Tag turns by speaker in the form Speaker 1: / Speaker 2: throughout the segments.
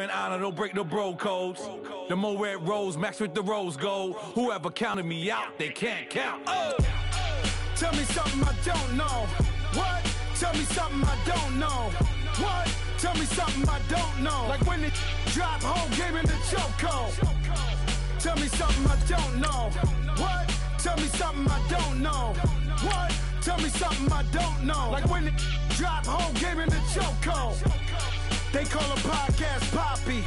Speaker 1: and honor, don't break the bro codes. The more red rose, max with the rose gold. Whoever counted me out, they can't count. Oh! Tell me something I don't know. What? Tell me something I don't know. What? Tell me something I don't know. Like when it drop home, game in the chokehold. Tell me something I don't know. What? Tell me something I don't know. What? Tell me something I don't know. Like when it drop home, game in the chokehold. They call a podcast Poppy.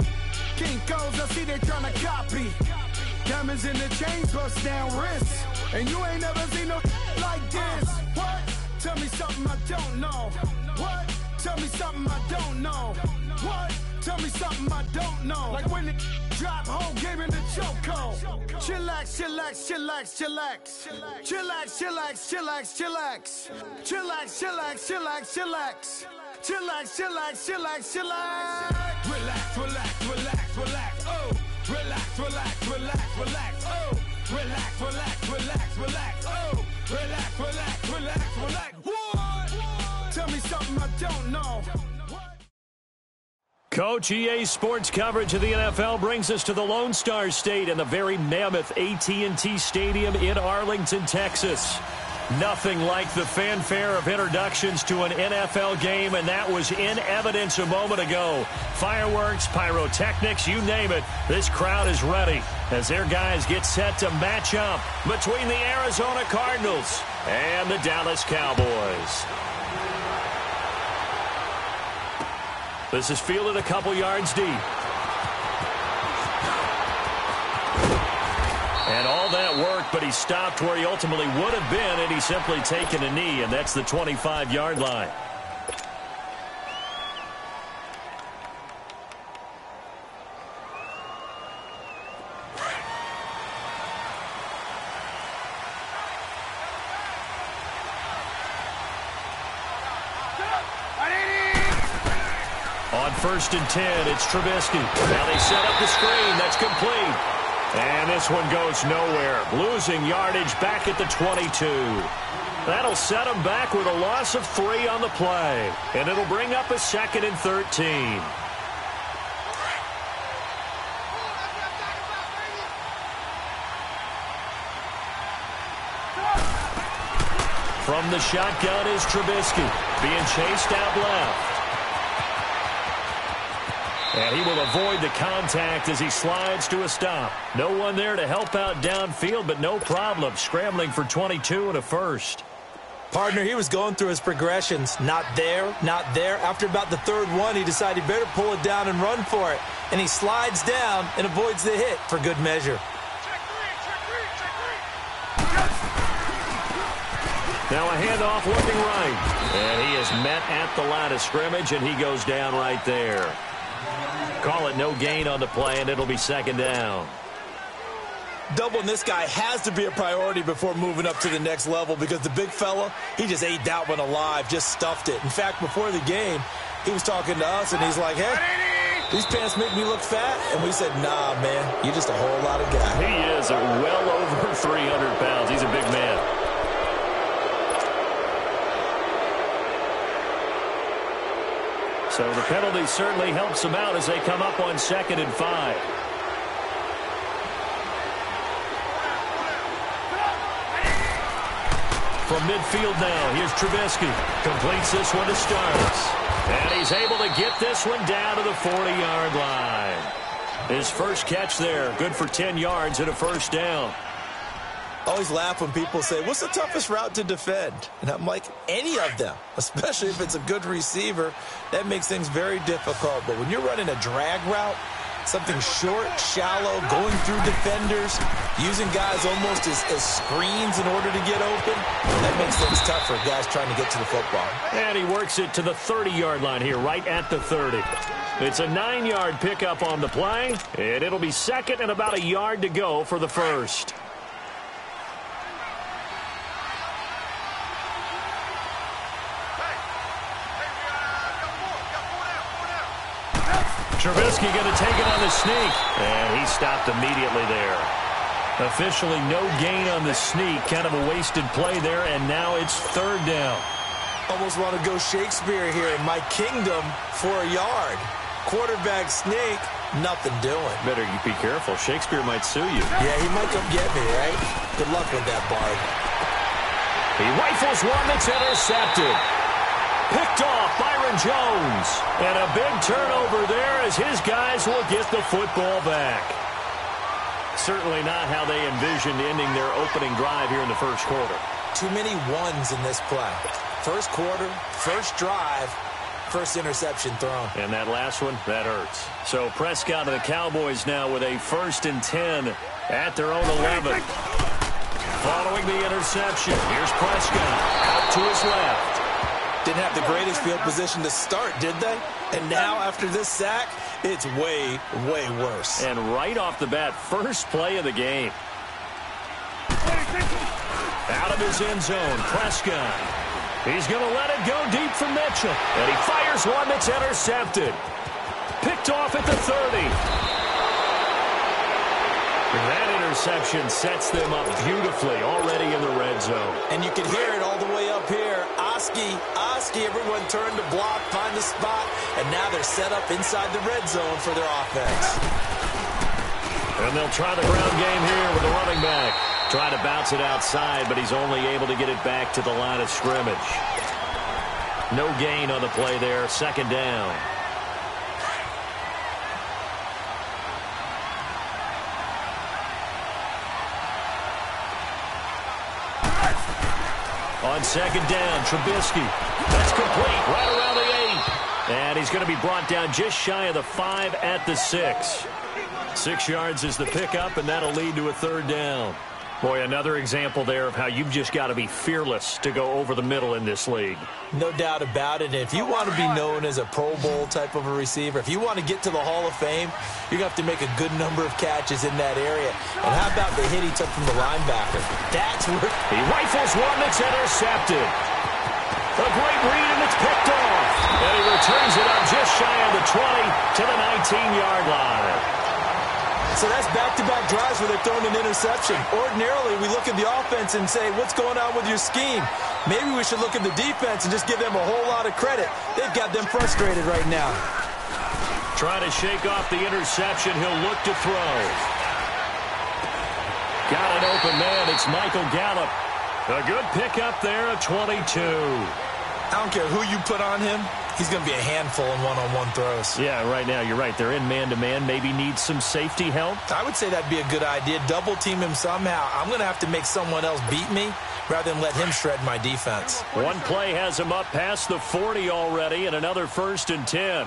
Speaker 1: Kinkos, I see they tryna copy. Diamonds in the chains, bust down wrists. And you ain't never seen no like this. What? Tell me something I don't know. What? Tell me something I don't know. What? Tell me something I don't know. Like when it drop home, game in the chokehold. Chillax, chillax, chillax, chillax. Chillax, chillax, chillax, chillax. Chillax, chillax, chillax, chillax. Chillax, chillax, chillax, chillax. Relax, relax, relax, relax. Oh, relax, relax, relax, relax. Oh, relax, relax, relax, relax. Oh, relax, relax, relax, relax. What? Tell me something I don't know.
Speaker 2: Coach, EA Sports coverage of the NFL brings us to the Lone Star State and the very mammoth AT&T Stadium in Arlington, Texas. Nothing like the fanfare of introductions to an NFL game, and that was in evidence a moment ago. Fireworks, pyrotechnics, you name it. This crowd is ready as their guys get set to match up between the Arizona Cardinals and the Dallas Cowboys. This is fielded a couple yards deep. And all that work, but he stopped where he ultimately would have been, and he's simply taken a knee, and that's the 25-yard line. On 1st and 10, it's Trubisky. Now they set up the screen. That's complete. And this one goes nowhere. Losing yardage back at the 22. That'll set him back with a loss of 3 on the play. And it'll bring up a 2nd and 13. From the shotgun is Trubisky. Being chased out left. And he will avoid the contact as he slides to a stop. No one there to help out downfield, but no problem. Scrambling for 22 and a first.
Speaker 3: Partner, he was going through his progressions. Not there, not there. After about the 3rd one, he decided he better pull it down and run for it. And he slides down and avoids the hit for good measure.
Speaker 2: Now a handoff looking right. And he is met at the line of scrimmage, and he goes down right there. Call it no gain on the play, and it'll be 2nd down.
Speaker 3: Doubling this guy has to be a priority before moving up to the next level because the big fella, he just ate that one alive, just stuffed it. In fact, before the game, he was talking to us, and he's like, hey, these pants make me look fat. And we said, nah, man, you're just a whole lot of guy.
Speaker 2: He is well over 300 pounds. He's a big man. So the penalty certainly helps them out as they come up on 2nd and 5. From midfield now, here's Trubisky. Completes this one to Starks. And he's able to get this one down to the 40-yard line. His first catch there, good for 10 yards and a first down.
Speaker 3: I always laugh when people say, what's the toughest route to defend? And I'm like, any of them, especially if it's a good receiver. That makes things very difficult. But when you're running a drag route, something short, shallow, going through defenders, using guys almost as screens in order to get open, that makes things tough for guys trying to get to the football.
Speaker 2: And he works it to the 30-yard line here, right at the 30. It's a 9-yard pickup on the play, and it'll be 2nd and about a yard to go for the first. Trubisky going to take it on the sneak, and he stopped immediately there. Officially no gain on the sneak, kind of a wasted play there, and now it's 3rd down.
Speaker 3: Almost want to go Shakespeare here in my kingdom for a yard. quarterback sneak, nothing doing.
Speaker 2: Better be careful. Shakespeare might sue you.
Speaker 3: Yeah, he might come get me, right? Good luck with that, Bard.
Speaker 2: He rifles one that's intercepted. Picked off Byron Jones. And a big turnover there as his guys will get the football back. Certainly not how they envisioned ending their opening drive here in the first quarter.
Speaker 3: Too many ones in this play. First quarter, first drive, first interception thrown.
Speaker 2: And that last one, that hurts. So Prescott and the Cowboys now with a 1st and 10 at their own 11. Following the interception, here's Prescott out to his left.
Speaker 3: Didn't have the greatest field position to start, did they? And now, after this sack, it's way, way worse.
Speaker 2: And right off the bat, first play of the game. Out of his end zone, Prescott. He's going to let it go deep for Mitchell. And he fires one that's intercepted. Picked off at the 30. That interception sets them up beautifully already in the red zone.
Speaker 3: And you can hear it all the way up here. Oski, everyone turned to block, find the spot, and now they're set up inside the red zone for their offense.
Speaker 2: And they'll try the ground game here with the running back. Try to bounce it outside, but he's only able to get it back to the line of scrimmage. No gain on the play there, 2nd down. On 2nd down, Trubisky. That's complete right around the 8. And he's going to be brought down just shy of the 5 at the 6. 6 yards is the pickup, and that'll lead to a 3rd down. Boy, another example there of how you've just got to be fearless to go over the middle in this league.
Speaker 3: No doubt about it. If you want to be known as a Pro Bowl type of a receiver, if you want to get to the Hall of Fame, you're going to have to make a good number of catches in that area. And how about the hit he took from the linebacker? That's where
Speaker 2: he rifles one that's intercepted. A great read, and it's picked off. And he returns it up just shy of the 20 to the 19-yard line.
Speaker 3: So that's back-to-back drives where they're throwing an interception. Ordinarily, we look at the offense and say, what's going on with your scheme? Maybe we should look at the defense and just give them a whole lot of credit. They've got them frustrated right now.
Speaker 2: Trying to shake off the interception. He'll look to throw. Got an open man. It's Michael Gallup. A good pickup there at 22.
Speaker 3: I don't care who you put on him. He's going to be a handful in one-on-one throws.
Speaker 2: Yeah, right now, you're right. They're in man-to-man. Maybe needs some safety help.
Speaker 3: I would say that'd be a good idea. Double-team him somehow. I'm going to have to make someone else beat me rather than let him shred my defense.
Speaker 2: One play has him up past the 40 already, and another 1st and 10.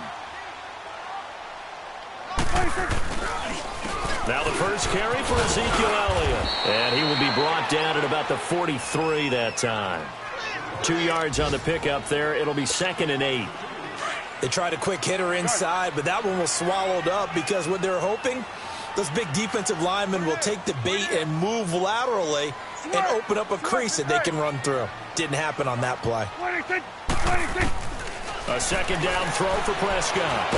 Speaker 2: Now the first carry for Ezekiel Elliott. And he will be brought down at about the 43 that time. 2 yards on the pickup there. It'll be 2nd and 8.
Speaker 3: They tried a quick hitter inside, but that one was swallowed up because what they're hoping, those big defensive linemen will take the bait and move laterally and open up a crease that they can run through. Didn't happen on that play.
Speaker 2: A 2nd down throw for Prescott.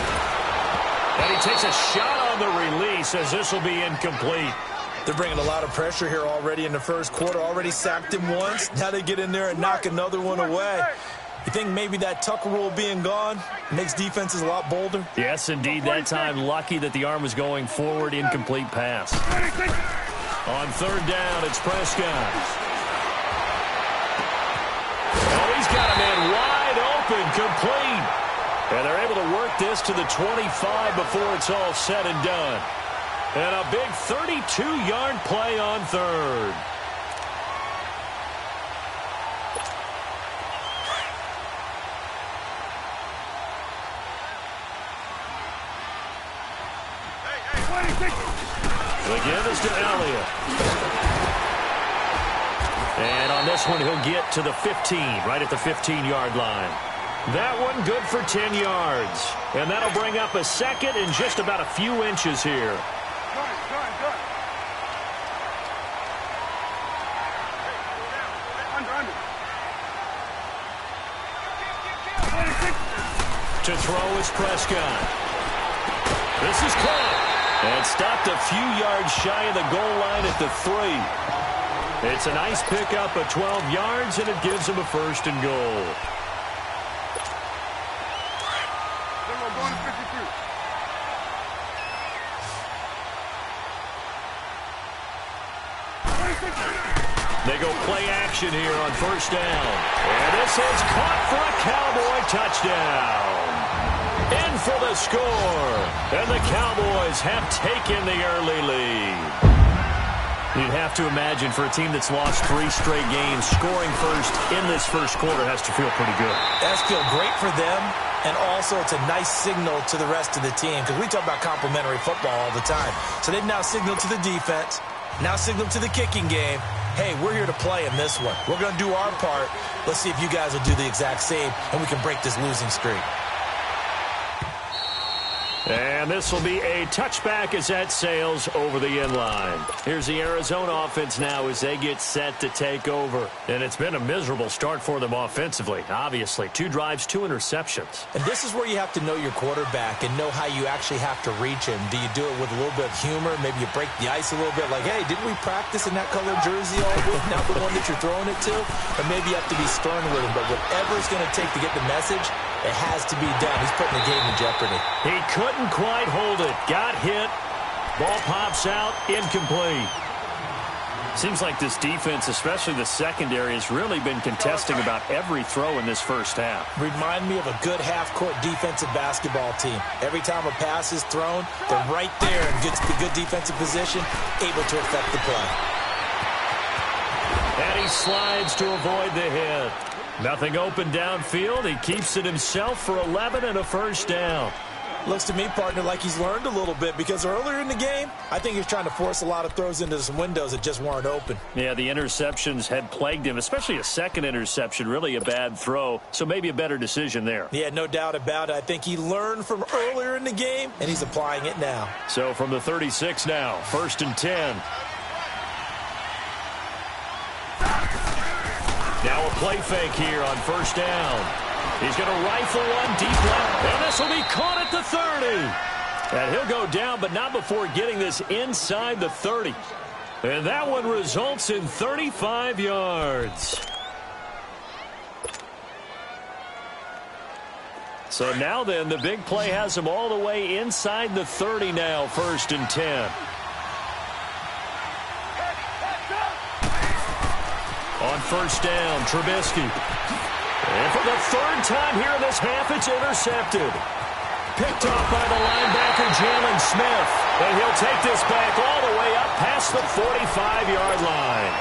Speaker 2: And he takes a shot on the release as this will be incomplete.
Speaker 3: They're bringing a lot of pressure here already in the first quarter. Already sacked him once. Now they get in there and knock another one away. You think maybe that Tucker rule being gone makes defenses a lot bolder?
Speaker 2: Yes, indeed. That time, lucky that the arm was going forward. Incomplete pass. On 3rd down, it's Prescott. Oh, he's got a man wide open, complete. And they're able to work this to the 25 before it's all said and done. And a big 32-yard play on 3rd. The give is to Elliott. And on this one, he'll get to the 15, right at the 15-yard line. That one good for 10 yards. And that'll bring up a 2nd and just about a few inches here. To throw is Prescott. This is caught. And stopped a few yards shy of the goal line at the 3. It's a nice pickup of 12 yards, and it gives him a 1st and goal. They go play action here on first down. And this is caught for a Cowboy touchdown. In for the score. And the Cowboys have taken the early lead. You'd have to imagine for a team that's lost 3 straight games, scoring first in this first quarter has to feel pretty good.
Speaker 3: That's feel great for them, and also it's a nice signal to the rest of the team because we talk about complimentary football all the time. So they've now signaled to the defense, now signaled to the kicking game, hey, we're here to play in this one. We're going to do our part. Let's see if you guys will do the exact same, and we can break this losing streak.
Speaker 2: And this will be a touchback as that sails over the end line. Here's the Arizona offense now as they get set to take over. And it's been a miserable start for them offensively, obviously. 2 drives, 2 interceptions.
Speaker 3: And this is where you have to know your quarterback and know how you actually have to reach him. Do you do it with a little bit of humor? Maybe you break the ice a little bit like, hey, didn't we practice in that colored jersey all week? Not the one that you're throwing it to? Or maybe you have to be stern with him. But whatever it's going to take to get the message, it has to be done. He's putting the game in jeopardy.
Speaker 2: He couldn't quite hold it. Got hit. Ball pops out. Incomplete. Seems like this defense, especially the secondary, has really been contesting about every throw in this first half.
Speaker 3: Remind me of a good half-court defensive basketball team. Every time a pass is thrown, they're right there in good defensive position, able to affect the play.
Speaker 2: And he slides to avoid the hit. Nothing open downfield. He keeps it himself for 11 and a first down.
Speaker 3: Looks to me, partner, like he's learned a little bit because earlier in the game, I think he was trying to force a lot of throws into some windows that just weren't open.
Speaker 2: Yeah, the interceptions had plagued him, especially a second interception, really a bad throw, so maybe a better decision there.
Speaker 3: Yeah, no doubt about it. I think he learned from earlier in the game, and he's applying it now.
Speaker 2: So from the 36 now, 1st and 10. Now a play fake here on first down. He's going to rifle one deep left, and this will be caught at the 30. And he'll go down, but not before getting this inside the 30. And that one results in 35 yards. So now then, the big play has him all the way inside the 30 now, 1st and 10. On first down, Trubisky. And for the 3rd time here in this half, it's intercepted. Picked off by the linebacker, Jalen Smith. And he'll take this back all the way up past the 45-yard line.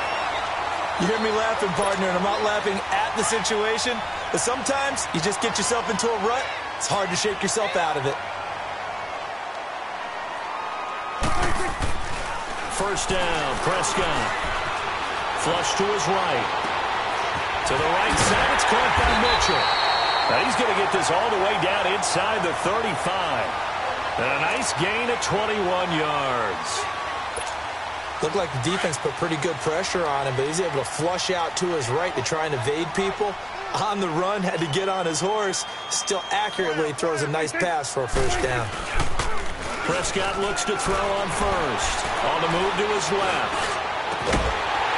Speaker 3: You hear me laughing, partner, and I'm not laughing at the situation, but sometimes you just get yourself into a rut. It's hard to shake yourself out of it.
Speaker 2: First down, Prescott. Flush to his right. To the right side, it's caught by Mitchell. Now he's going to get this all the way down inside the 35. And a nice gain of 21 yards.
Speaker 3: Looked like the defense put pretty good pressure on him, but he's able to flush out to his right to try and evade people. On the run, had to get on his horse. Still accurately throws a nice pass for a first down.
Speaker 2: Prescott looks to throw on first. On the move to his left.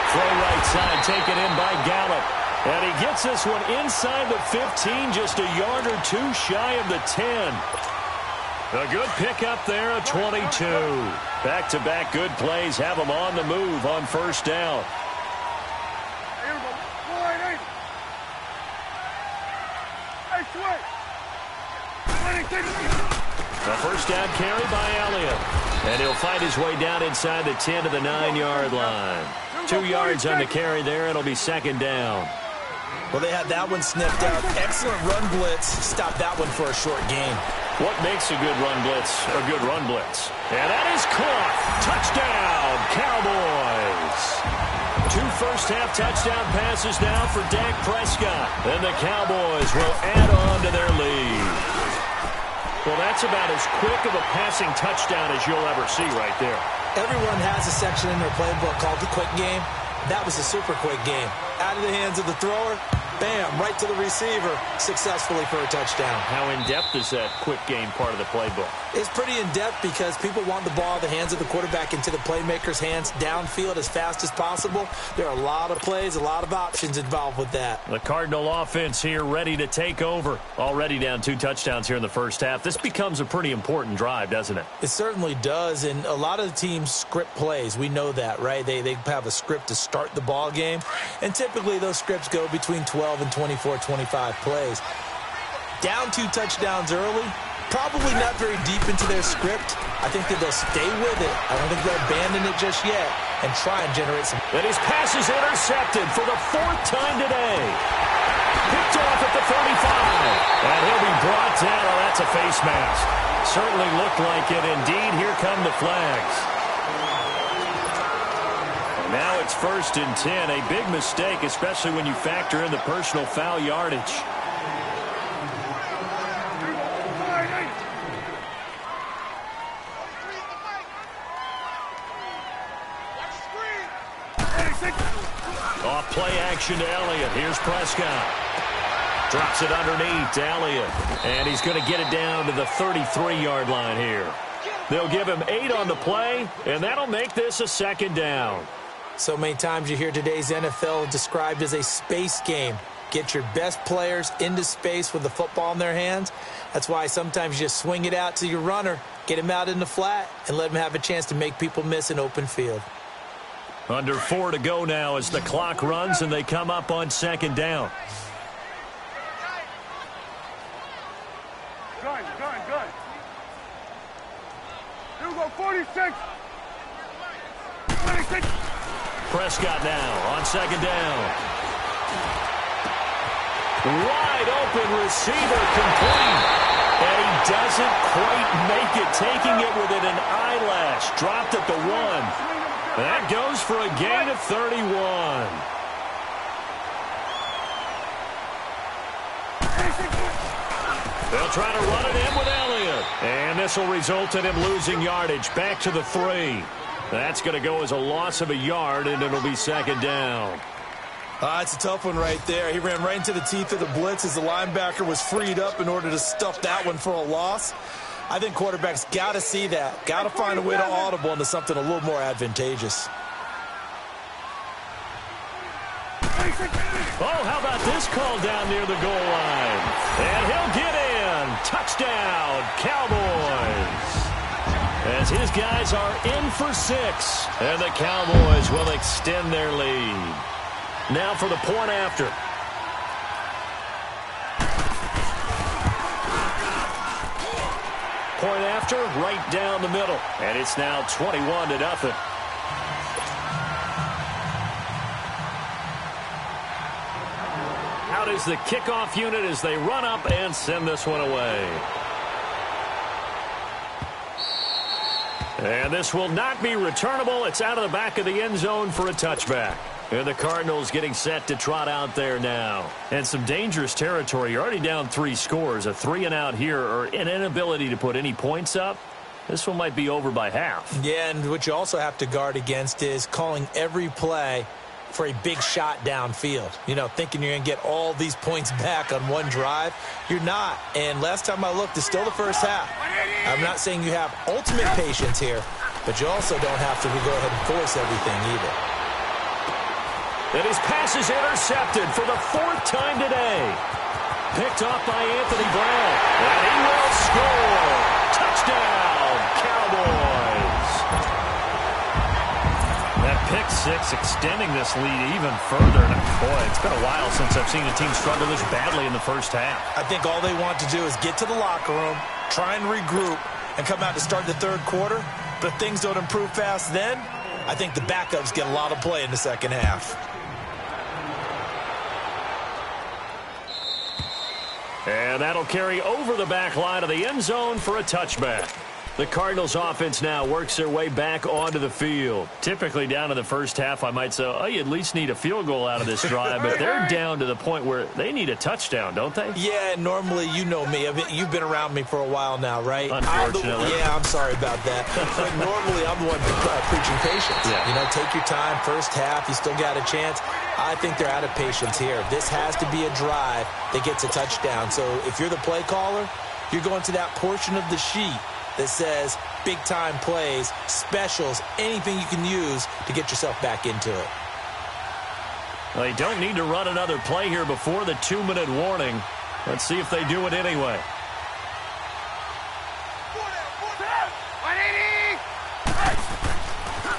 Speaker 2: Throw right side, taken in by Gallup. And he gets this one inside the 15, just a yard or 2 shy of the 10. A good pickup there, a 22. Back-to-back good plays have him on the move on first down. A first down carry by Elliott. And he'll fight his way down inside the 10 to the 9-yard line. 2 yards on the carry there. It'll be 2nd down.
Speaker 3: Well, they had that one sniffed out. Excellent run blitz. Stopped that one for a short gain.
Speaker 2: What makes a good run blitz a good run blitz? And that is caught. Touchdown, Cowboys. 2 first-half touchdown passes now for Dak Prescott. And the Cowboys will add on to their lead. Well, that's about as quick of a passing touchdown as you'll ever see right there.
Speaker 3: Everyone has a section in their playbook called the quick game. That was a super quick game. Out of the hands of the thrower, bam, right to the receiver, successfully for a touchdown.
Speaker 2: How in-depth is that quick game part of the playbook?
Speaker 3: It's pretty in-depth because people want the ball in the hands of the quarterback into the playmaker's hands downfield as fast as possible. There are a lot of plays, a lot of options involved with that.
Speaker 2: The Cardinal offense here ready to take over. Already down 2 touchdowns here in the first half. This becomes a pretty important drive, doesn't it?
Speaker 3: It certainly does, and a lot of the teams script plays. We know that, right? They have a script to start the ball game, and typically those scripts go between 12 and 24, 25 plays. Down 2 touchdowns early, probably not very deep into their script. I think that they'll stay with it. I don't think they'll abandon it just yet and try and generate some.
Speaker 2: And his pass is intercepted for the 4th time today. Picked off at the 35. And he'll be brought down. Oh, that's a face mask. Certainly looked like it. Indeed, here come the flags. Now it's 1st and 10. A big mistake, especially when you factor in the personal foul yardage. Off play action to Elliott. Here's Prescott. Drops it underneath to Elliott. And he's going to get it down to the 33-yard line here. They'll give him 8 on the play, and that'll make this a 2nd down.
Speaker 3: So many times you hear today's NFL described as a space game. Get your best players into space with the football in their hands. That's why sometimes you just swing it out to your runner, get him out in the flat, and let him have a chance to make people miss an open field.
Speaker 2: Under 4 to go now as the clock runs and they come up on 2nd down.
Speaker 4: Good. Here we go, 46.
Speaker 2: Prescott now on 2nd down. Wide open receiver complete. And he doesn't quite make it, taking it within an eyelash. Dropped at the 1. That goes for a gain of 31. They'll try to run it in with Elliott. And this will result in him losing yardage back to the 3. That's going to go as a loss of a yard, and it'll be 2nd down.
Speaker 3: It's a tough one right there. He ran right into the teeth of the blitz as the linebacker was freed up in order to stuff that one for a loss. I think quarterbacks got to see that. Got to find a way to audible into something a little more advantageous.
Speaker 2: Oh, how about this call down near the goal line? And he'll get in. Touchdown, Cowboys. As his guys are in for 6. And the Cowboys will extend their lead. Now for the point after. Point after, right down the middle. And it's now 21-0. Out is the kickoff unit as they run up and send this one away. And this will not be returnable. It's out of the back of the end zone for a touchback. And the Cardinals getting set to trot out there now. And some dangerous territory. You're already down 3 scores. A 3-and-out here, or an inability to put any points up. This one might be over by half.
Speaker 3: Yeah, and what you also have to guard against is calling every play for a big shot downfield. You know, thinking you're going to get all these points back on one drive. You're not. And last time I looked, it's still the first half. I'm not saying you have ultimate patience here, but you also don't have to go ahead and force everything either.
Speaker 2: And his pass is intercepted for the 4th time today. Picked off by Anthony Brown. And he will score. Touchdown, Cowboys. That pick 6 extending this lead even further. And boy, it's been a while since I've seen a team struggle this badly in the first half.
Speaker 3: I think all they want to do is get to the locker room, try and regroup, and come out to start the 3rd quarter. But if things don't improve fast then, I think the backups get a lot of play in the 2nd half.
Speaker 2: And that'll carry over the back line of the end zone for a touchback. The Cardinals offense now works their way back onto the field. Typically down in the first half, I might say, oh, you at least need a field goal out of this drive, but they're down to the point where they need a touchdown, don't they?
Speaker 3: Yeah, normally, you know me. You've been around me for a while now, right?
Speaker 2: Unfortunately.
Speaker 3: I'm sorry about that. But normally, I'm the one preaching patience.
Speaker 2: Yeah.
Speaker 3: You know, take your time. First half, you still got a chance. I think they're out of patience here. This has to be a drive that gets a touchdown. So if you're the play caller, you're going to that portion of the sheet that says big-time plays, specials, anything you can use to get yourself back into it.
Speaker 2: Well, they don't need to run another play here before the 2-minute warning. Let's see if they do it anyway.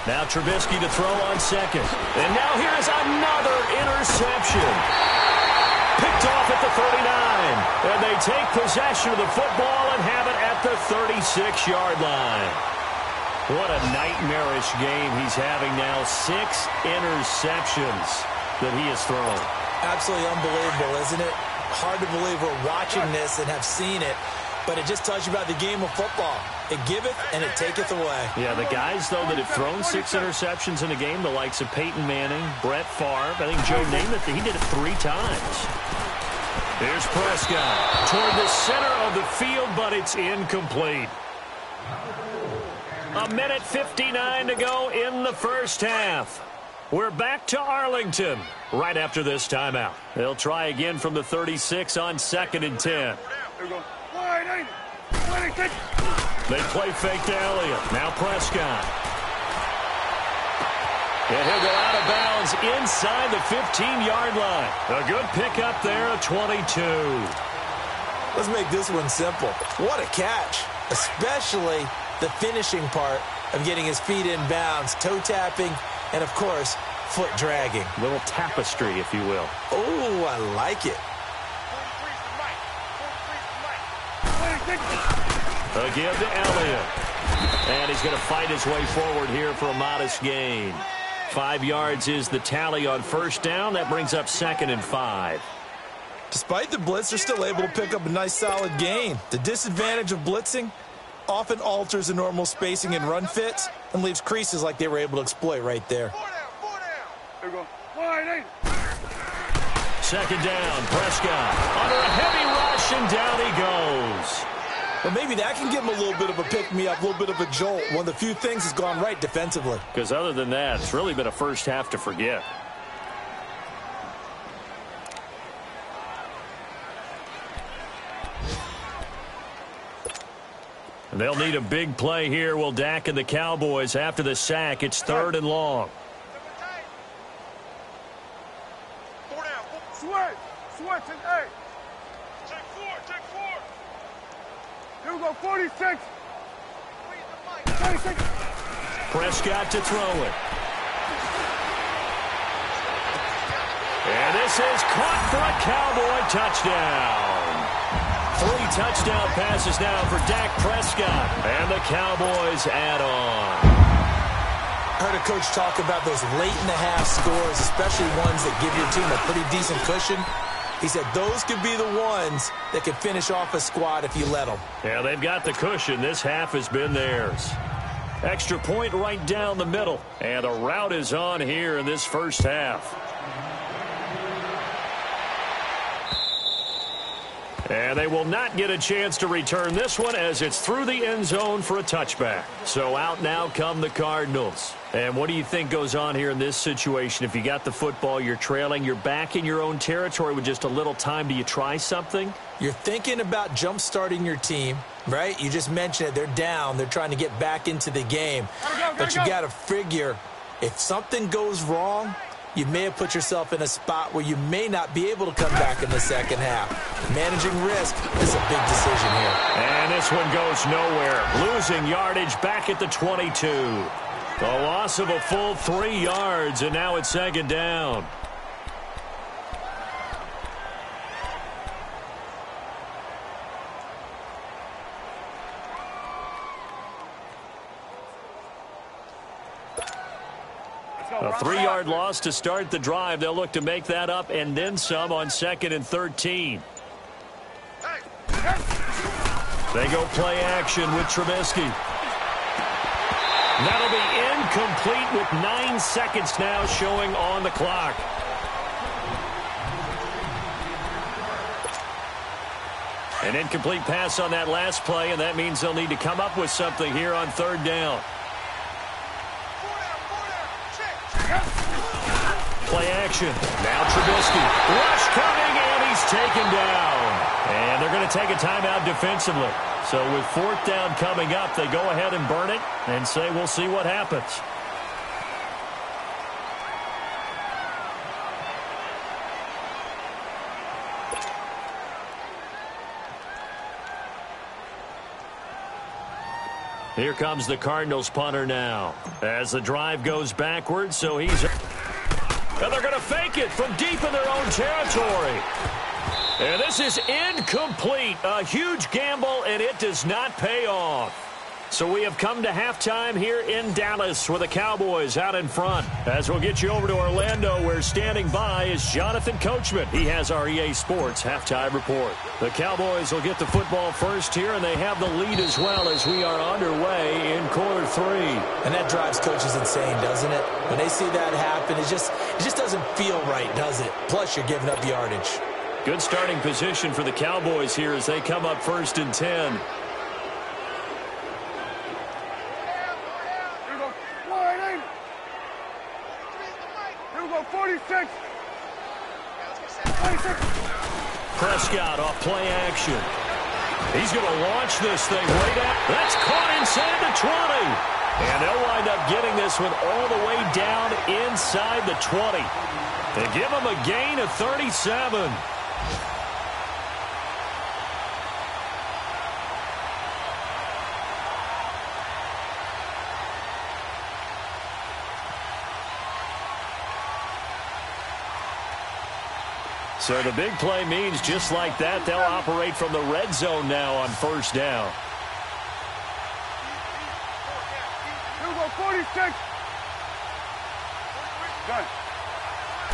Speaker 2: Now Trubisky to throw on second. And now here's another interception. Picked off at the 39. And they take possession of the football and have it at the 36-yard line. What a nightmarish game he's having now. 6 interceptions that he has thrown.
Speaker 3: Absolutely unbelievable, isn't it? Hard to believe we're watching this and have seen it. But it just tells you about the game of football. It giveth and it taketh away.
Speaker 2: Yeah, the guys, though, that have thrown 6 interceptions in a game, the likes of Peyton Manning, Brett Favre, I think Joe Namath, he did it 3 times. Here's Prescott toward the center of the field, but it's incomplete. 1:59 to go in the first half. We're back to Arlington right after this timeout. They'll try again from the 36 on 2nd and 10.
Speaker 4: Here we go.
Speaker 2: They play fake to Elliott. Now Prescott. And he'll go out of bounds inside the 15-yard line. A good pickup there, a 22.
Speaker 3: Let's make this one simple. What a catch, especially the finishing part of getting his feet in bounds, toe tapping, and, of course, foot dragging.
Speaker 2: Little tapestry, if you will.
Speaker 3: Oh, I like it.
Speaker 2: A give to Elliott. And he's going to fight his way forward here for a modest gain. 5 yards is the tally on first down. That brings up 2nd and 5.
Speaker 3: Despite the blitz, they're still able to pick up a nice solid gain. The disadvantage of blitzing often alters the normal spacing and run fits and leaves creases like they were able to exploit right there.
Speaker 4: Here we go.
Speaker 2: 2nd down, Prescott under a heavy rush, and down he goes.
Speaker 3: But maybe that can give him a little bit of a pick-me-up, a little bit of a jolt. One of the few things has gone right defensively.
Speaker 2: Because other than that, it's really been a first half to forget. They'll need a big play here. Will Dak and the Cowboys after the sack. It's 3rd and long.
Speaker 4: Switch and 8. Take 4. Here we go, 46. 26.
Speaker 2: Prescott to throw it. And this is caught for a Cowboy touchdown. 3 touchdown passes now for Dak Prescott. And the Cowboys add on.
Speaker 3: I heard a coach talk about those late-in-the-half scores, especially ones that give your team a pretty decent cushion. He said those could be the ones that could finish off a squad if you let them.
Speaker 2: Yeah, they've got the cushion. This half has been theirs. Extra point right down the middle. And the route is on here in this first half. And they will not get a chance to return this one as it's through the end zone for a touchback. So out now come the Cardinals. And what do you think goes on here in this situation? If you got the football, you're trailing, you're back in your own territory with just a little time. Do you try something?
Speaker 3: You're thinking about jump-starting your team, right? You just mentioned it. They're down. They're trying to get back into the game. But you got to figure if something goes wrong, you may have put yourself in a spot where you may not be able to come back in the second half. Managing risk is a big decision here.
Speaker 2: And this one goes nowhere. Losing yardage back at the 22. A loss of a full 3 yards, and now it's 2nd down. A 3-yard loss to start the drive. They'll look to make that up and then some on 2nd and 13. They go play action with Trubisky. That'll be incomplete with 9 seconds now showing on the clock. An incomplete pass on that last play, and that means they'll need to come up with something here on third down. Play action. Now Trubisky. Rush coming, and he's taken down. And they're going to take a timeout defensively. So with fourth down coming up, they go ahead and burn it and say we'll see what happens. Here comes the Cardinals punter now as the drive goes backwards, so he's... And they're going to fake it from deep in their own territory. And this is incomplete. A huge gamble, and it does not pay off. So we have come to halftime here in Dallas with the Cowboys out in front. As we'll get you over to Orlando, where standing by is Jonathan Coachman. He has our EA Sports halftime report. The Cowboys will get the football first here, and they have the lead as well as we are underway in quarter 3.
Speaker 3: And that drives coaches insane, doesn't it? When they see that happen, it just doesn't feel right, does it? Plus, you're giving up yardage.
Speaker 2: Good starting position for the Cowboys here as they come up 1st and 10. Prescott off play action. He's going to launch this thing way down. That's caught inside the 20. And they'll wind up getting this one all the way down inside the 20. They give him a gain of 37. So the big play means just like that, they'll operate from the red zone now on 1st down.
Speaker 4: Here we go, 46. Done.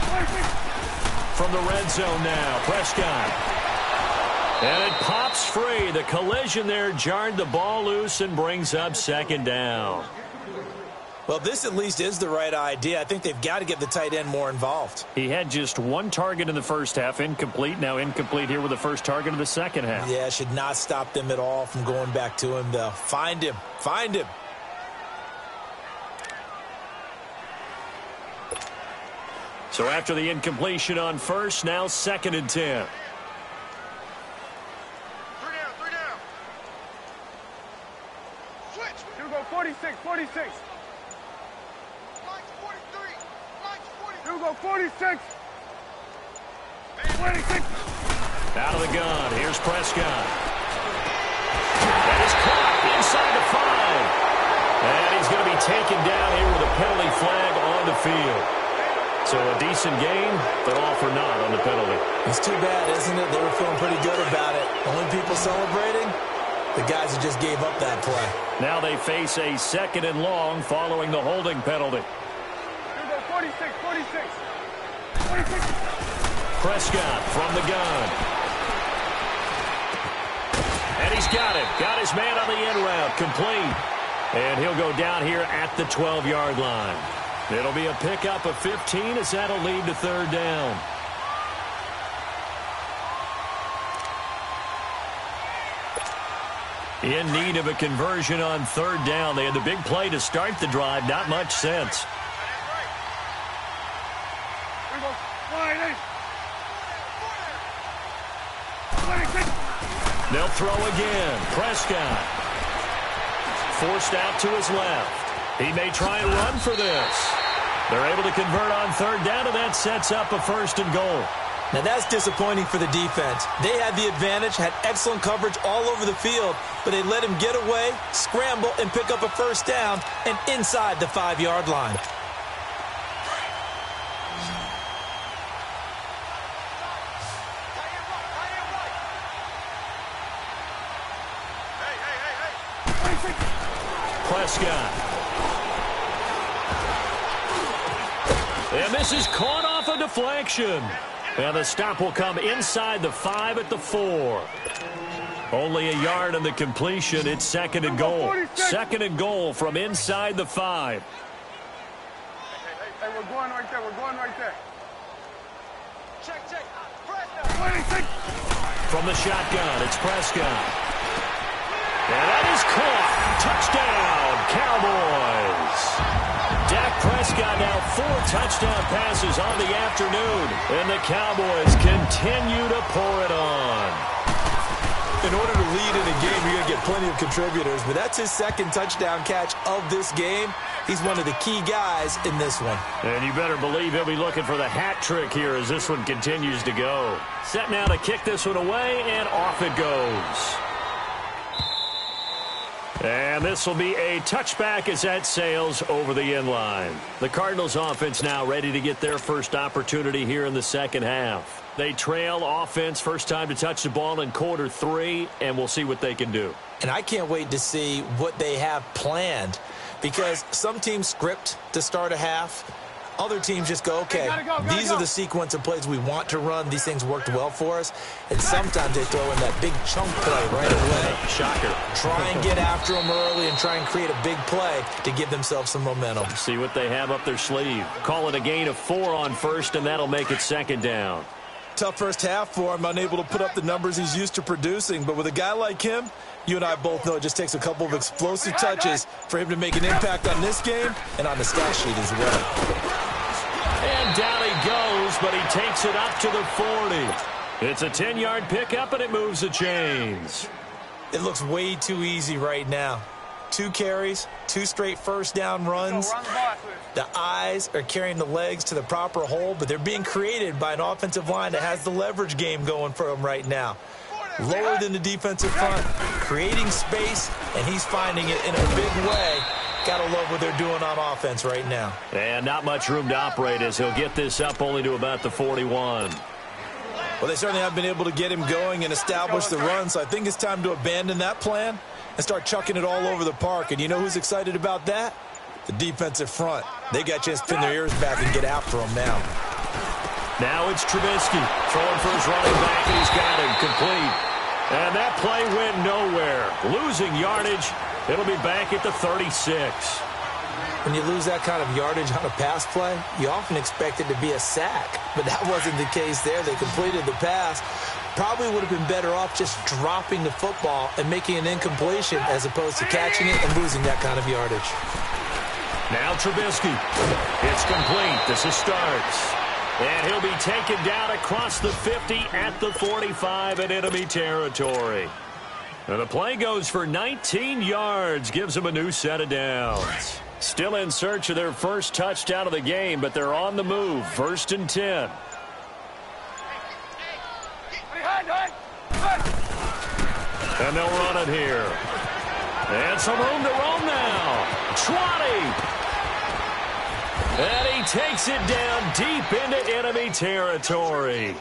Speaker 4: 46.
Speaker 2: From the red zone now, Prescott. And it pops free. The collision there jarred the ball loose and brings up 2nd down.
Speaker 3: Well, this at least is the right idea. I think they've got to get the tight end more involved.
Speaker 2: He had just 1 target in the first half, incomplete. Now incomplete here with the first target of the second half.
Speaker 3: Yeah, should not stop them at all from going back to him, though. Find him. Find him.
Speaker 2: So after the incompletion on 1st, now 2nd and 10.
Speaker 4: 3 down, 3 down. Switch. Here we go, 46, 46. Here we go, 46. 26.
Speaker 2: Out of the gun. Here's Prescott. That is caught inside the 5. And he's going to be taken down here with a penalty flag on the field. So a decent game, but all for naught on the penalty.
Speaker 3: It's too bad, isn't it? They were feeling pretty good about it. Only people celebrating, the guys who just gave up that play.
Speaker 2: Now they face a 2nd and long following the holding penalty.
Speaker 4: 46, 46. 46.
Speaker 2: Prescott from the gun. And he's got it. Got his man on the in route. Complete. And he'll go down here at the 12-yard line. It'll be a pickup of 15 as that'll lead to 3rd down. In need of a conversion on 3rd down. They had the big play to start the drive. Not much sense. They'll throw again. Prescott. Forced out to his left. He may try and run for this. They're able to convert on 3rd down, and that sets up a 1st and goal.
Speaker 3: Now that's disappointing for the defense. They had the advantage, had excellent coverage all over the field, but they let him get away, scramble, and pick up a 1st down and inside the 5-yard line.
Speaker 2: Prescott. And this is caught off a deflection. And the stop will come inside the 5 at the 4. Only a yard on the completion. It's second and goal. Second and goal from inside the 5.
Speaker 4: Hey, we're going right there. We're going right there. Check. Prescott. 26.
Speaker 2: From the shotgun, it's Prescott. And that is caught. Touchdown, Cowboys. Dak Prescott now 4 touchdown passes on the afternoon. And the Cowboys continue to pour it on.
Speaker 3: In order to lead in a game, you're going to get plenty of contributors, but that's his second touchdown catch of this game. He's one of the key guys in this one.
Speaker 2: And you better believe he'll be looking for the hat trick here as this one continues to go. Set now to kick this one away, and off it goes. And this will be a touchback as that sails over the end line. The Cardinals offense now ready to get their first opportunity here in the second half. They trail offense, first time to touch the ball in quarter 3, and we'll see what they can do.
Speaker 3: And I can't wait to see what they have planned, because some teams script to start a half. Other teams just go, okay, these are the sequence of plays we want to run. These things worked well for us. And sometimes they throw in that big chunk play right away.
Speaker 2: Shocker.
Speaker 3: Try and get after them early and try and create a big play to give themselves some momentum.
Speaker 2: See what they have up their sleeve. Call it a gain of 4 on first, and that'll make it second down.
Speaker 3: Tough first half for him, unable to put up the numbers he's used to producing. But with a guy like him, you and I both know it just takes a couple of explosive touches for him to make an impact on this game and on the stat sheet as well.
Speaker 2: And down he goes, but he takes it up to the 40. It's a 10-yard pickup, and it moves the chains.
Speaker 3: It looks way too easy right now. 2 carries, 2 straight first down runs. The eyes are carrying the legs to the proper hole, but they're being created by an offensive line that has the leverage game going for them right now. Lower than the defensive front, creating space, and he's finding it in a big way. Gotta love what they're doing on offense right now.
Speaker 2: And not much room to operate as he'll get this up only to about the 41.
Speaker 3: Well, they certainly have been able to get him going and establish the run, so I think it's time to abandon that plan and start chucking it all over the park. And you know who's excited about that? The defensive front. They got a chance to pin their ears back and get after him now.
Speaker 2: Now it's Trubisky throwing for his running back, and he's got him complete. And that play went nowhere. Losing yardage. It'll be back at the 36.
Speaker 3: When you lose that kind of yardage on a pass play, you often expect it to be a sack. But that wasn't the case there. They completed the pass. Probably would have been better off just dropping the football and making an incompletion as opposed to catching it and losing that kind of yardage.
Speaker 2: Now Trubisky. It's complete. This is starts. And he'll be taken down across the 50 at the 45 in enemy territory. And the play goes for 19 yards, gives them a new set of downs. Still in search of their first touchdown of the game, but they're on the move. 1st and 10. And they'll run it here. And some room to roam now. 20. And he takes it down deep into enemy territory.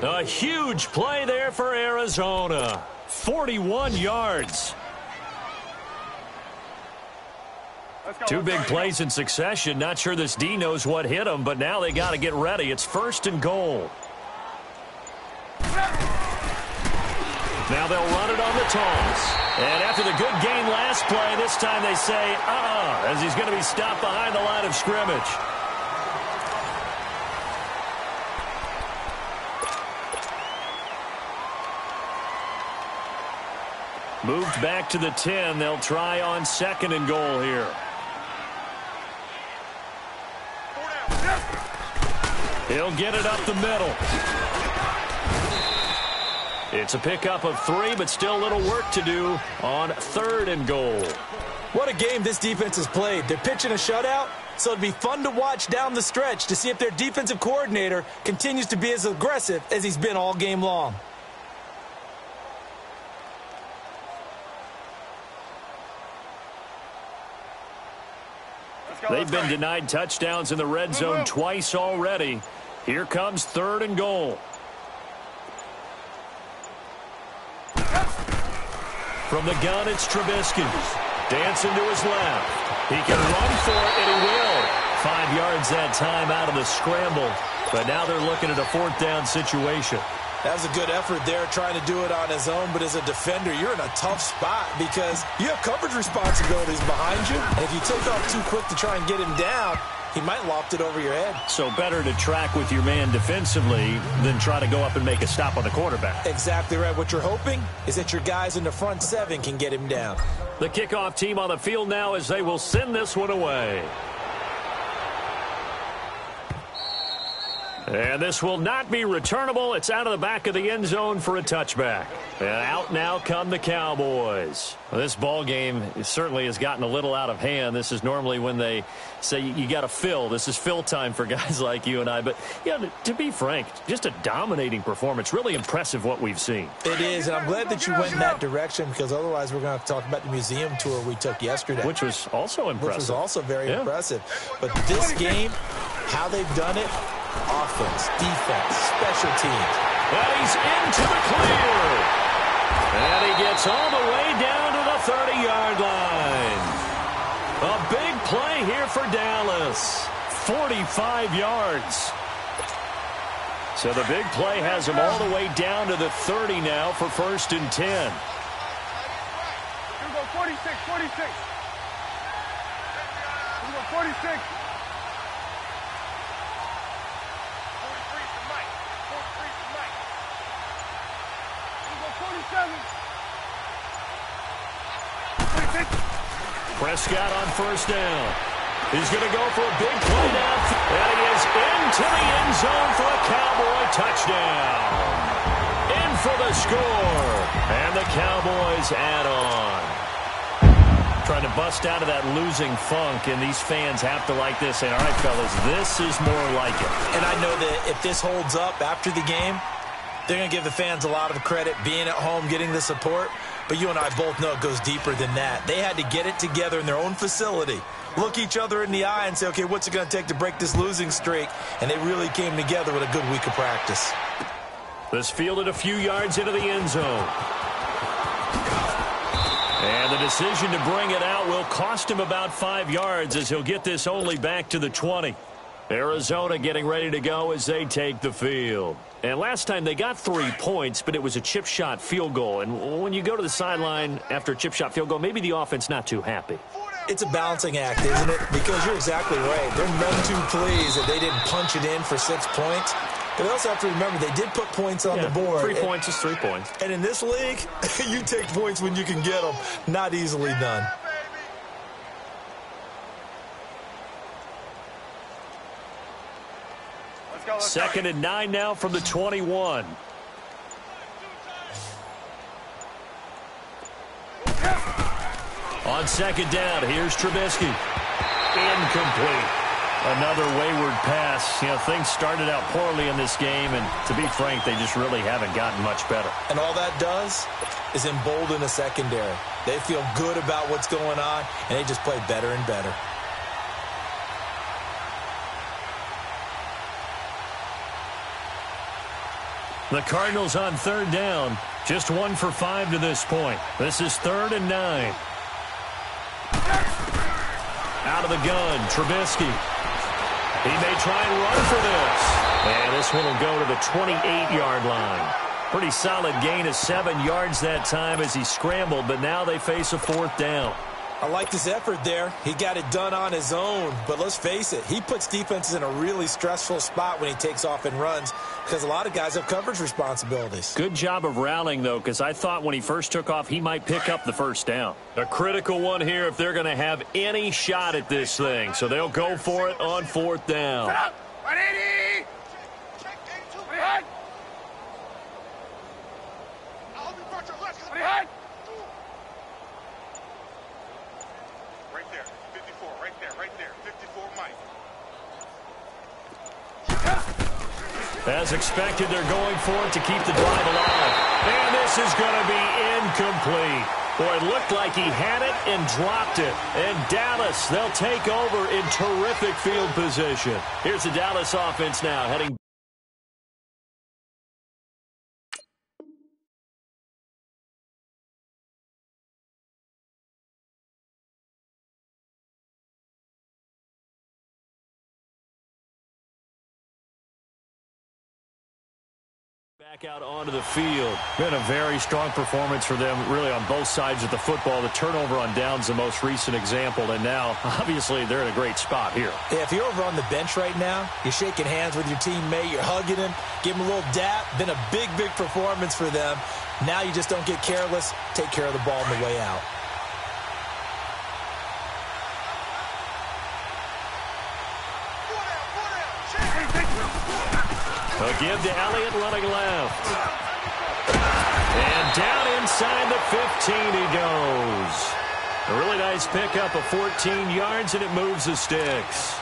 Speaker 2: A huge play there for Arizona. 41 yards. 2 big plays in succession. Not sure this D knows what hit him, but now they got to get ready. It's 1st and goal. Now they'll run it on the toss. And after the good gain last play, this time they say, as he's going to be stopped behind the line of scrimmage. Moved back to the 10. They'll try on 2nd and goal here. He'll get it up the middle. It's a pickup of 3, but still a little work to do on 3rd and goal.
Speaker 3: What a game this defense has played. They're pitching a shutout, so it'd be fun to watch down the stretch to see if their defensive coordinator continues to be as aggressive as he's been all game long.
Speaker 2: They've been denied touchdowns in the red zone twice already. Here comes 3rd and goal. From the gun, it's Trubisky. Dancing to his left. He can run for it, and he will. 5 yards that time out of the scramble. But now they're looking at a 4th down situation.
Speaker 3: That was a good effort there, trying to do it on his own. But as a defender, you're in a tough spot because you have coverage responsibilities behind you. And if you take off too quick to try and get him down, he might loft it over your head.
Speaker 2: So better to track with your man defensively than try to go up and make a stop on the quarterback.
Speaker 3: Exactly right. What you're hoping is that your guys in the front 7 can get him down.
Speaker 2: The kickoff team on the field now as they will send this one away. And this will not be returnable. It's out of the back of the end zone for a touchback. And out now come the Cowboys. Well, this ball game certainly has gotten a little out of hand. This is normally when they say you got to fill. This is fill time for guys like you and I. But, yeah, to be frank, just a dominating performance. Really impressive what we've seen.
Speaker 3: It is, and I'm glad that you went in that direction because otherwise we're going to have to talk about the museum tour we took yesterday.
Speaker 2: Which was also impressive.
Speaker 3: Which was also very impressive. But this game, how they've done it, offense, defense, special teams.
Speaker 2: And he's into the clear. And he gets all the way down to the 30-yard line. A big play here for Dallas. 45 yards. So the big play has him all the way down to the 30 now for 1st and 10.
Speaker 4: Here we go, 46, 46. Here we go, 46. 47.
Speaker 2: Prescott on 1st down. He's going to go for a big play down. And he is into the end zone for a Cowboy touchdown. In for the score. And the Cowboys add on. Trying to bust out of that losing funk, and these fans have to like this. And all right, fellas, this is more like it.
Speaker 3: And I know that if this holds up after the game, they're going to give the fans a lot of credit being at home, getting the support. But you and I both know it goes deeper than that. They had to get it together in their own facility, look each other in the eye and say, okay, what's it going to take to break this losing streak? And they really came together with a good week of practice.
Speaker 2: This fielded a few yards into the end zone. And the decision to bring it out will cost him about 5 yards as he'll get this only back to the 20. Arizona getting ready to go as they take the field. And last time they got 3 points, but it was a chip shot field goal. And when you go to the sideline after a chip shot field goal, maybe the offense not too happy.
Speaker 3: It's a balancing act, isn't it? Because you're exactly right. They're none too pleased that they didn't punch it in for 6 points. But they also have to remember they did put points on the board.
Speaker 2: 3 points is 3 points.
Speaker 3: And in this league, you take points when you can get them. Not easily done.
Speaker 2: Second and 9 now from the 21. On 2nd down, here's Trubisky. Incomplete. Another wayward pass. You know, things started out poorly in this game, and to be frank, they just really haven't gotten much better.
Speaker 3: And all that does is embolden the secondary. They feel good about what's going on, and they just play better and better.
Speaker 2: The Cardinals on 3rd down. Just 1 for 5 to this point. This is 3rd and 9. Out of the gun, Trubisky. He may try and run for this. And this one will go to the 28-yard line. Pretty solid gain of 7 yards that time as he scrambled, but now they face a 4th down.
Speaker 3: I like this effort there. He got it done on his own. But let's face it, he puts defenses in a really stressful spot when he takes off and runs because a lot of guys have coverage responsibilities.
Speaker 2: Good job of rallying, though, because I thought when he first took off, he might pick up the 1st down. A critical one here if they're going to have any shot at this thing. So they'll go for it on 4th down.
Speaker 4: Ready? Ready? Ready?
Speaker 2: As expected, they're going for it to keep the drive alive. And this is going to be incomplete. Boy, it looked like he had it and dropped it. And Dallas, they'll take over in terrific field position. Here's the Dallas offense now heading Back out onto the field. Been a very strong performance for them, really, on both sides of the football. The turnover on downs, the most recent example, and now, obviously, they're in a great spot here.
Speaker 3: Yeah, if you're over on the bench right now, you're shaking hands with your teammate, you're hugging him, give him a little dap. Been a big, big performance for them. Now you just don't get careless. Take care of the ball on the way out.
Speaker 2: A give to Elliott running left. And down inside the 15 he goes. A really nice pickup of 14 yards, and it moves the sticks.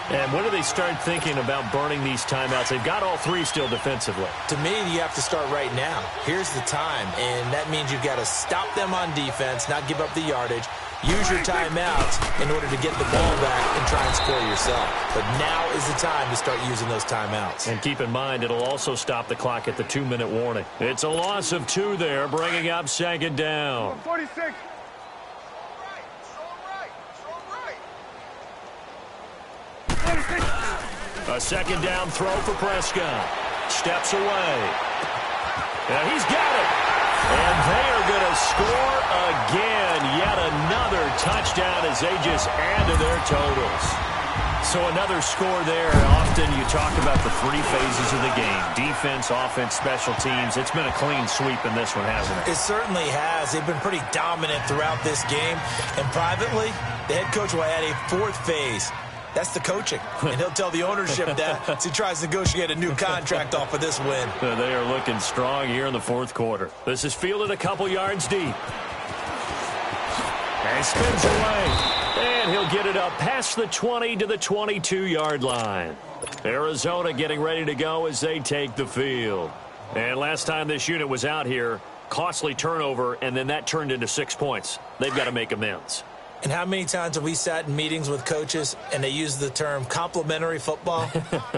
Speaker 2: And when do they start thinking about burning these timeouts? They've got all three still defensively.
Speaker 3: To me, you have to start right now. Here's the time, and that means you've got to stop them on defense, not give up the yardage. Use your timeouts in order to get the ball back and try and score yourself. But now is the time to start using those timeouts.
Speaker 2: And keep in mind, it'll also stop the clock at the 2-minute warning. It's a loss of 2 there, bringing up 2nd down.
Speaker 4: 46.
Speaker 2: A 2nd down throw for Prescott. Steps away. And he's got it. And they are going to score again. Yet another touchdown as they just add to their totals. So another score there. Often you talk about the 3 phases of the game. Defense, offense, special teams. It's been a clean sweep in this one, hasn't it?
Speaker 3: It certainly has. They've been pretty dominant throughout this game. And privately, the head coach will add a 4th phase. That's the coaching. And he'll tell the ownership that as he tries to negotiate a new contract off of this win.
Speaker 2: They are looking strong here in the 4th quarter. This is fielded a couple yards deep. And spins away. And he'll get it up past the 20 to the 22-yard line. Arizona getting ready to go as they take the field. And last time this unit was out here, costly turnover, and then that turned into 6 points. They've got to make amends.
Speaker 3: And how many times have we sat in meetings with coaches and they use the term complementary football?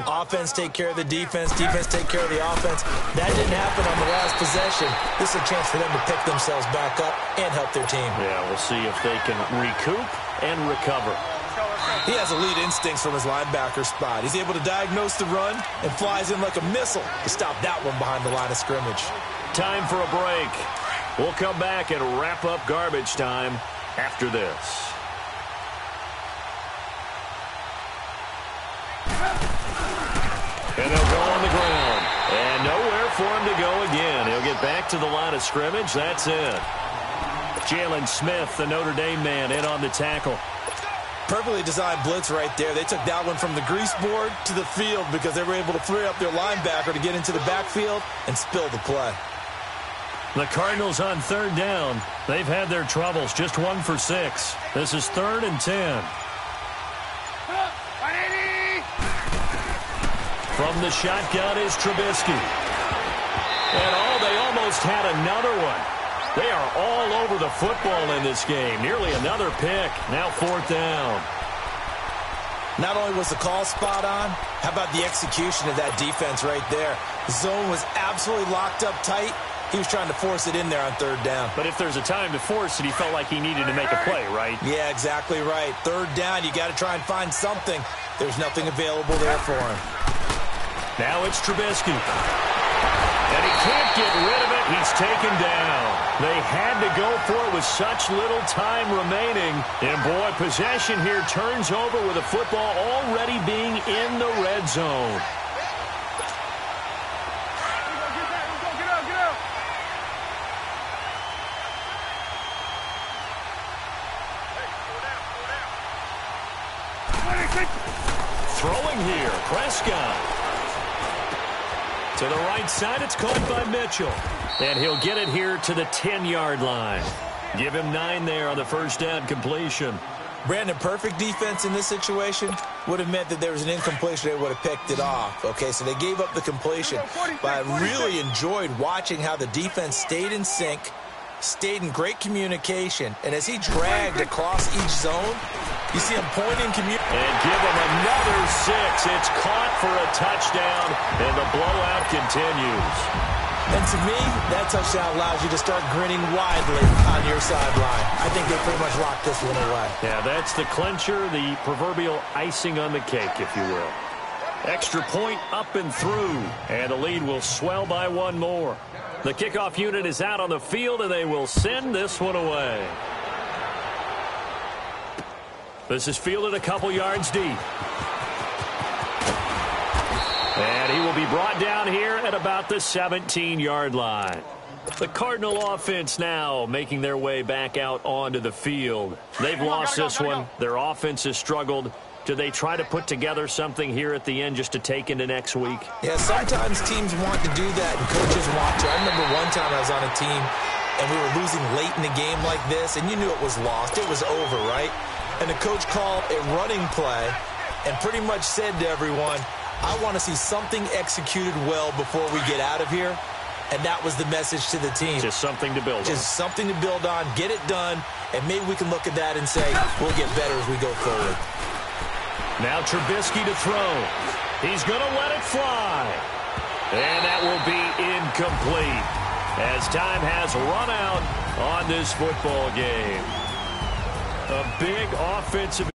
Speaker 3: Offense take care of the defense, defense take care of the offense. That didn't happen on the last possession. This is a chance for them to pick themselves back up and help their team.
Speaker 2: Yeah, we'll see if they can recoup and recover.
Speaker 3: He has elite instincts from his linebacker spot. He's able to diagnose the run and flies in like a missile to stop that one behind the line of scrimmage.
Speaker 2: Time for a break. We'll come back and wrap up garbage time after this. And they'll go on the ground. And nowhere for him to go again. He'll get back to the line of scrimmage. That's it. Jalen Smith, the Notre Dame man, in on the tackle.
Speaker 3: Perfectly designed blitz right there. They took that one from the grease board to the field because they were able to free up their linebacker to get into the backfield and spill the play.
Speaker 2: The Cardinals on 3rd down. They've had their troubles. Just 1 for 6. This is 3rd and 10. From the shotgun is Trubisky. And they almost had another one. They are all over the football in this game. Nearly another pick. Now 4th down.
Speaker 3: Not only was the call spot on, how about the execution of that defense right there? The zone was absolutely locked up tight. He was trying to force it in there on 3rd down.
Speaker 2: But if there's a time to force it, he felt like he needed to make a play, right?
Speaker 3: Yeah, exactly right. 3rd down, you got to try and find something. There's nothing available there for him.
Speaker 2: Now it's Trubisky. And he can't get rid of it. He's taken down. They had to go for it with such little time remaining. And, boy, possession here turns over with the football already being in the red zone. Throwing here, Prescott. To the right side, it's caught by Mitchell. And he'll get it here to the 10-yard line. Give him 9 there on the 1st down completion.
Speaker 3: Brandon, perfect defense in this situation would have meant that there was an incompletion. They would have picked it off. Okay, so they gave up the completion. But I really enjoyed watching how the defense stayed in sync, stayed in great communication. And as he dragged across each zone, you see him pointing,
Speaker 2: and give him another 6. It's caught for a touchdown, and the blowout continues.
Speaker 3: And to me, that touchdown allows you to start grinning widely on your sideline. I think they pretty much locked this one away.
Speaker 2: Yeah, that's the clincher, the proverbial icing on the cake, if you will. Extra point up and through, and the lead will swell by one more. The kickoff unit is out on the field, and they will send this one away. This is fielded a couple yards deep. And he will be brought down here at about the 17-yard line. The Cardinal offense now making their way back out onto the field. They've lost this one. Their offense has struggled. Do they try to put together something here at the end just to take into next week?
Speaker 3: Yeah, sometimes teams want to do that and coaches want to. I remember one time I was on a team and we were losing late in the game like this, and you knew it was lost. It was over, right? And the coach called a running play and pretty much said to everyone, I want to see something executed well before we get out of here. And that was the message to the team.
Speaker 2: Just something to build on.
Speaker 3: Just something to build on, get it done, and maybe we can look at that and say, we'll get better as we go forward.
Speaker 2: Now Trubisky to throw. He's going to let it fly. And that will be incomplete as time has run out on this football game. A big offensive